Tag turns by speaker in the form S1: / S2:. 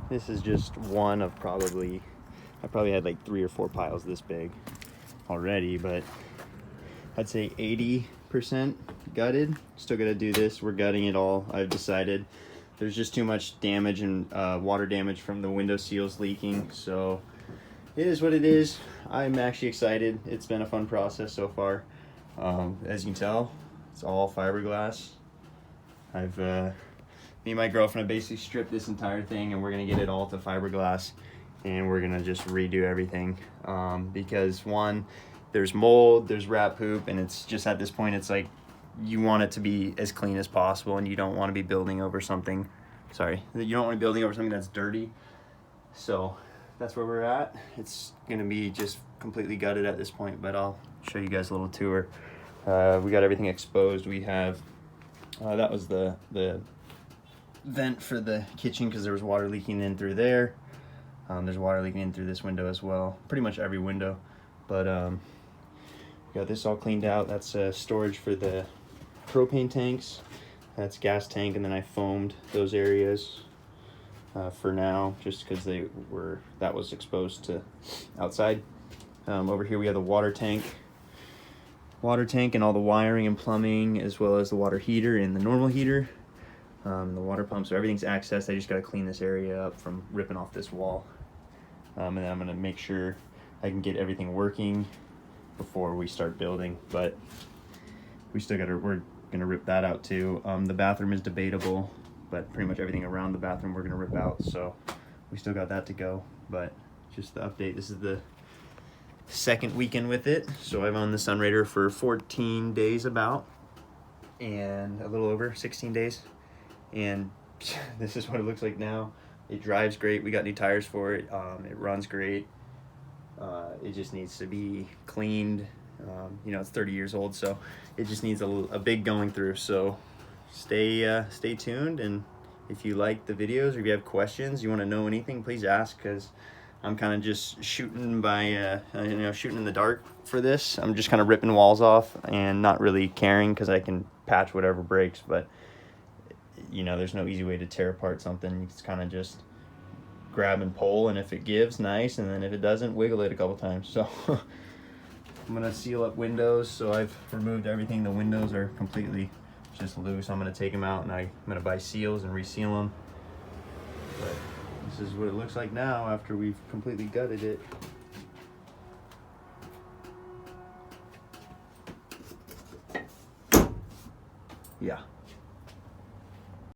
S1: This is just one of probably, I probably had like 3 or 4 piles this big already, but I'd say 80% gutted. Still gotta do this. We're gutting it all. I've decided there's just too much damage and water damage from the window seals leaking, so it is what it is. I'm actually excited. It's been a fun process so far. As you can tell, it's all fiberglass. Me and my girlfriend have basically stripped this entire thing, and we're gonna get it all to fiberglass, and we're gonna just redo everything. Because one, there's mold, there's rat poop, and it's just at this point, it's like you want it to be as clean as possible, and you don't want to be building over something. Sorry, you don't want to be building over something that's dirty. So that's where we're at. It's gonna be just completely gutted at this point, but I'll show you guys a little tour. We got everything exposed. We have that was the vent for the kitchen because there was water leaking in through there. There's water leaking in through this window as well, pretty much every window. But we got this all cleaned out. That's storage for the propane tanks. That's gas tank, and then I foamed those areas for now, just because that was exposed to outside. Over here we have the water tank and all the wiring and plumbing, as well as the water heater and the normal heater, the water pump. So everything's accessed. I just got to clean this area up from ripping off this wall, and then I'm gonna make sure I can get everything working before we start building. But we're gonna rip that out too. The bathroom is debatable, but pretty much everything around the bathroom we're gonna rip out, so we still got that to go. But just the update, this is the second weekend with it. So I've owned the Sunrader for 14 days about, and a little over 16 days, and this is what it looks like now. It drives great. We got new tires for it. It runs great. It just needs to be cleaned. You know, it's 30 years old, so it just needs a big going through. So stay tuned, and if you like the videos or if you have questions, you want to know anything, please ask, because I'm kind of just shooting by shooting in the dark for this. I'm just kind of ripping walls off and not really caring, because I can patch whatever breaks, but you know, there's no easy way to tear apart something. It's kind of just grab and pull, and if it gives, nice, and then if it doesn't, wiggle it a couple times. So I'm gonna seal up windows. So I've removed everything. The windows are completely just loose. I'm gonna take them out, and I'm gonna buy seals and reseal them. But this is what it looks like now after we've completely gutted it. Yeah.